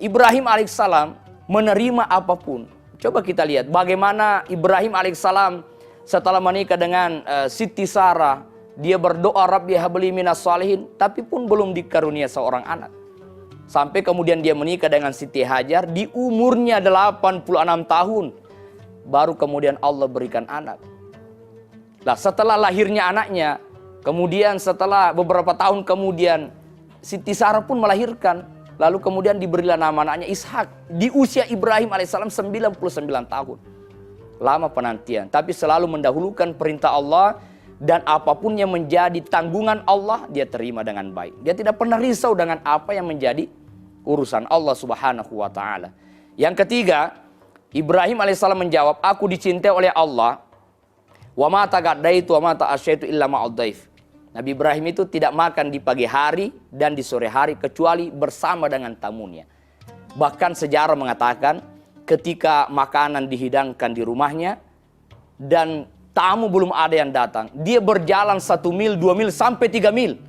Ibrahim alaihissalam menerima apapun. Coba kita lihat bagaimana Ibrahim alaihissalam setelah menikah dengan Siti Sarah, dia berdoa Rabbi habli minas shalihin, tapi pun belum dikarunia seorang anak. Sampai kemudian dia menikah dengan Siti Hajar di umurnya 86 tahun. Baru kemudian Allah berikan anak. Nah, setelah lahirnya anaknya, kemudian setelah beberapa tahun kemudian Siti Sarah pun melahirkan. Lalu kemudian diberilah nama anaknya Ishak. Di usia Ibrahim alaihissalam 99 tahun. Lama penantian. Tapi selalu mendahulukan perintah Allah. Dan apapun yang menjadi tanggungan Allah, dia terima dengan baik. Dia tidak pernah risau dengan apa yang menjadi urusan Allah subhanahu wa ta'ala. Yang ketiga, Ibrahim alaihissalam menjawab, aku dicintai oleh Allah. Wa ma tagadaitu wa ma ta'asyaitu illa ma'uddaif. Nabi Ibrahim itu tidak makan di pagi hari dan di sore hari kecuali bersama dengan tamunya. Bahkan sejarah mengatakan ketika makanan dihidangkan di rumahnya dan tamu belum ada yang datang, dia berjalan 1 mil, 2 mil, sampai 3 mil.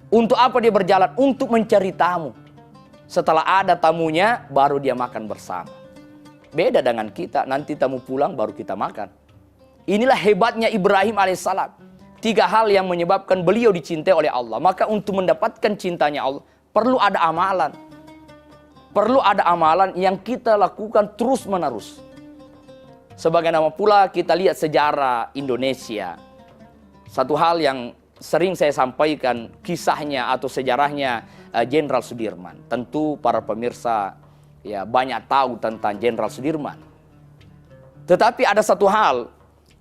Untuk apa dia berjalan? Untuk mencari tamu. Setelah ada tamunya, baru dia makan bersama. Beda dengan kita, nanti tamu pulang baru kita makan. Inilah hebatnya Ibrahim alaihissalam. 3 hal yang menyebabkan beliau dicintai oleh Allah. Maka untuk mendapatkan cintanya Allah, perlu ada amalan. Perlu ada amalan yang kita lakukan terus menerus. Sebagaimana pula kita lihat sejarah Indonesia. Satu hal yang sering saya sampaikan kisahnya atau sejarahnya Jenderal Sudirman. Tentu para pemirsa ya banyak tahu tentang Jenderal Sudirman. Tetapi ada satu hal,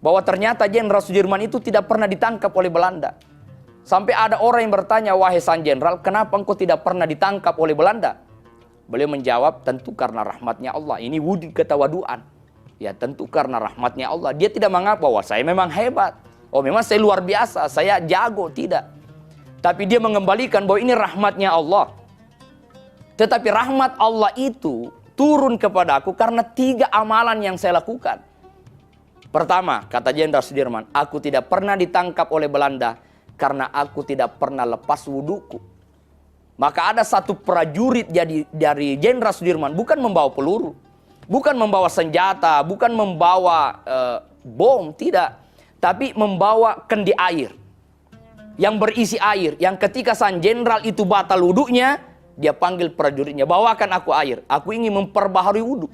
bahwa ternyata Jenderal Sudirman itu tidak pernah ditangkap oleh Belanda. Sampai ada orang yang bertanya, wahai sang jenderal, kenapa engkau tidak pernah ditangkap oleh Belanda? Beliau menjawab, tentu karena rahmatnya Allah. Ini wujud ketawaduan. Ya tentu karena rahmatnya Allah. Dia tidak menganggap bahwa saya memang hebat. Oh memang saya luar biasa, saya jago. Tidak. Tapi dia mengembalikan bahwa ini rahmatnya Allah. Tetapi rahmat Allah itu turun kepada aku karena 3 amalan yang saya lakukan. Pertama, kata Jenderal Sudirman, aku tidak pernah ditangkap oleh Belanda karena aku tidak pernah lepas wuduku. Maka ada satu prajurit dari Jenderal Sudirman bukan membawa peluru, bukan membawa senjata, bukan membawa bom, tidak. Tapi membawa kendi air yang berisi air. Yang ketika sang jenderal itu batal wudunya, dia panggil prajuritnya, bawakan aku air. Aku ingin memperbaharui wudu.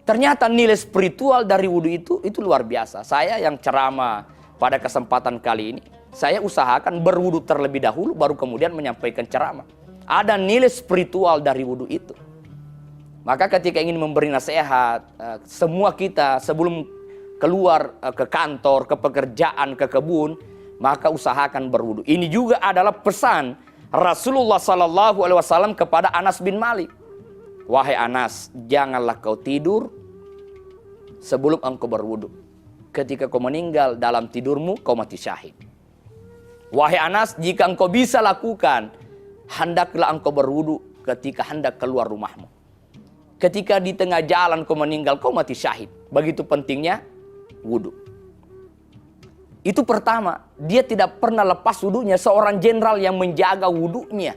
Ternyata nilai spiritual dari wudhu itu luar biasa. Saya yang ceramah pada kesempatan kali ini, saya usahakan berwudhu terlebih dahulu, baru kemudian menyampaikan ceramah. Ada nilai spiritual dari wudhu itu. Maka ketika ingin memberi nasihat, semua kita sebelum keluar ke kantor, ke pekerjaan, ke kebun, maka usahakan berwudhu. Ini juga adalah pesan Rasulullah SAW kepada Anas bin Malik. Wahai Anas, janganlah kau tidur sebelum engkau berwudu. Ketika kau meninggal dalam tidurmu, kau mati syahid. Wahai Anas, jika engkau bisa lakukan, hendaklah engkau berwudu ketika hendak keluar rumahmu. Ketika di tengah jalan kau meninggal, kau mati syahid. Begitu pentingnya wudu. Itu pertama, dia tidak pernah lepas wudunya, seorang jenderal yang menjaga wudunya.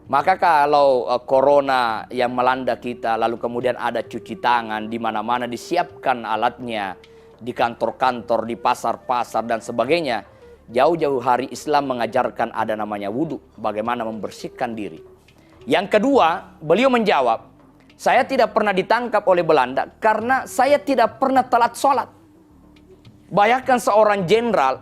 Maka kalau corona yang melanda kita, lalu kemudian ada cuci tangan, di mana-mana disiapkan alatnya, di kantor-kantor, di pasar-pasar dan sebagainya. Jauh-jauh hari Islam mengajarkan ada namanya wudhu, bagaimana membersihkan diri. Yang kedua, beliau menjawab, saya tidak pernah ditangkap oleh Belanda karena saya tidak pernah telat sholat. Bayangkan seorang jenderal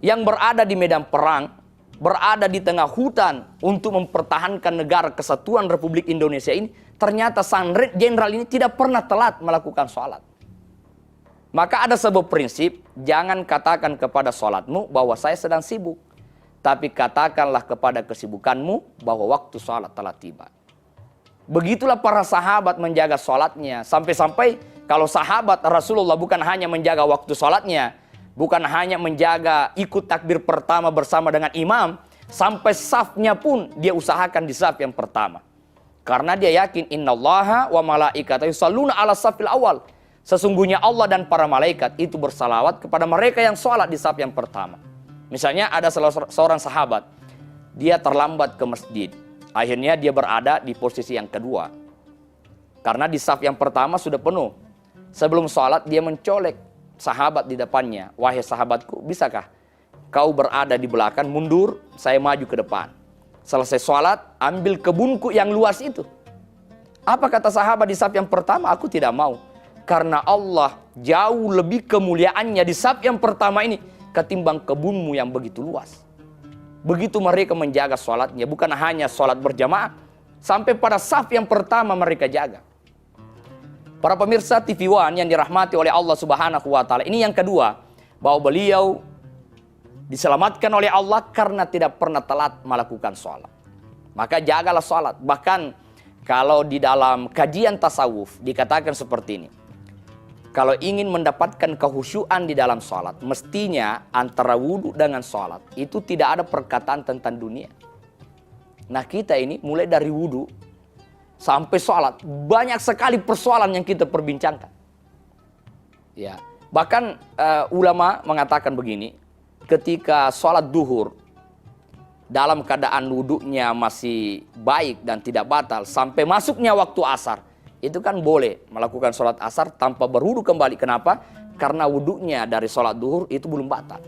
yang berada di medan perang, berada di tengah hutan untuk mempertahankan negara kesatuan Republik Indonesia ini, ternyata sang jenderal ini tidak pernah telat melakukan sholat. Maka ada sebuah prinsip, jangan katakan kepada sholatmu bahwa saya sedang sibuk, tapi katakanlah kepada kesibukanmu bahwa waktu sholat telah tiba. Begitulah para sahabat menjaga sholatnya, sampai-sampai kalau sahabat Rasulullah bukan hanya menjaga waktu sholatnya, bukan hanya menjaga ikut takbir pertama bersama dengan imam, sampai safnya pun dia usahakan di saf yang pertama. Karena dia yakin innallaha wa malaikatahu yusholluna ala safil awal. Sesungguhnya Allah dan para malaikat itu bersalawat kepada mereka yang sholat di saf yang pertama. Misalnya ada seorang sahabat, dia terlambat ke masjid. Akhirnya dia berada di posisi yang kedua. Karena di saf yang pertama sudah penuh. Sebelum sholat dia mencolek sahabat di depannya. Wahai sahabatku, bisakah kau berada di belakang, mundur, saya maju ke depan. Selesai sholat, ambil kebunku yang luas itu. Apa kata sahabat di saf yang pertama? Aku tidak mau. Karena Allah jauh lebih kemuliaannya di saf yang pertama ini ketimbang kebunmu yang begitu luas. Begitu mereka menjaga sholatnya, bukan hanya sholat berjamaah, sampai pada saf yang pertama mereka jaga. Para pemirsa TV One yang dirahmati oleh Allah Subhanahu wa Ta'ala, ini yang kedua, bahwa beliau diselamatkan oleh Allah karena tidak pernah telat melakukan sholat. Maka jagalah sholat. Bahkan kalau di dalam kajian tasawuf dikatakan seperti ini. Kalau ingin mendapatkan kehusyuan di dalam sholat, mestinya antara wudhu dengan sholat itu tidak ada perkataan tentang dunia. Nah kita ini mulai dari wudhu sampai sholat, banyak sekali persoalan yang kita perbincangkan. Ya, bahkan ulama mengatakan begini, ketika sholat duhur, dalam keadaan wudhunya masih baik dan tidak batal, sampai masuknya waktu asar, itu kan boleh melakukan sholat asar tanpa berwudu kembali. Kenapa? Karena wudhunya dari sholat duhur itu belum batal.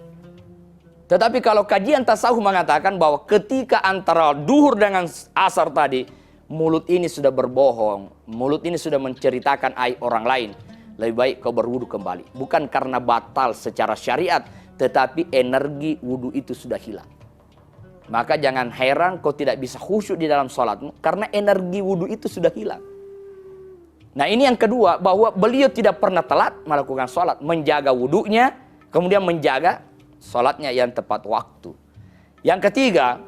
Tetapi kalau kajian tasawuf mengatakan bahwa ketika antara duhur dengan asar tadi, mulut ini sudah berbohong, mulut ini sudah menceritakan aib orang lain, lebih baik kau berwudu kembali. Bukan karena batal secara syariat, tetapi energi wudhu itu sudah hilang. Maka jangan heran kau tidak bisa khusyuk di dalam sholatmu, karena energi wudhu itu sudah hilang. Nah ini yang kedua, bahwa beliau tidak pernah telat melakukan sholat, menjaga wudhunya, kemudian menjaga sholatnya yang tepat waktu. Yang ketiga,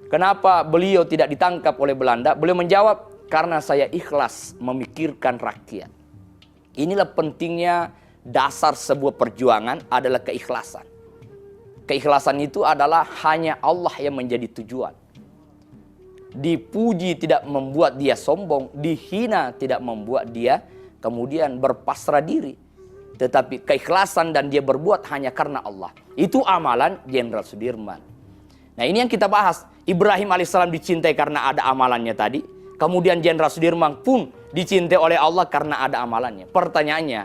kenapa beliau tidak ditangkap oleh Belanda? Beliau menjawab, karena saya ikhlas memikirkan rakyat. Inilah pentingnya dasar sebuah perjuangan adalah keikhlasan. Keikhlasan itu adalah hanya Allah yang menjadi tujuan. Dipuji tidak membuat dia sombong, dihina tidak membuat dia kemudian berpasrah diri. Tetapi keikhlasan dan dia berbuat hanya karena Allah. Itu amalan Jenderal Sudirman. Nah ini yang kita bahas. Ibrahim alaihissalam dicintai karena ada amalannya tadi. Kemudian Jenderal Sudirman pun dicintai oleh Allah karena ada amalannya. Pertanyaannya,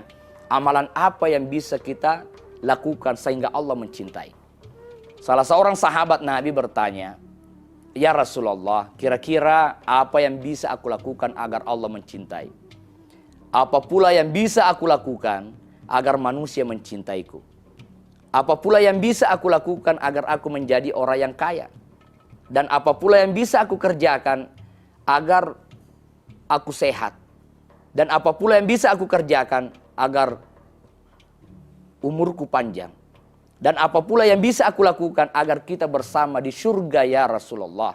amalan apa yang bisa kita lakukan sehingga Allah mencintai? Salah seorang sahabat Nabi bertanya, ya Rasulullah, kira-kira apa yang bisa aku lakukan agar Allah mencintai? Apa pula yang bisa aku lakukan agar manusia mencintaiku? Apa pula yang bisa aku lakukan agar aku menjadi orang yang kaya? Dan apa pula yang bisa aku kerjakan agar aku sehat? Dan apa pula yang bisa aku kerjakan agar umurku panjang? Dan apa pula yang bisa aku lakukan agar kita bersama di surga ya Rasulullah?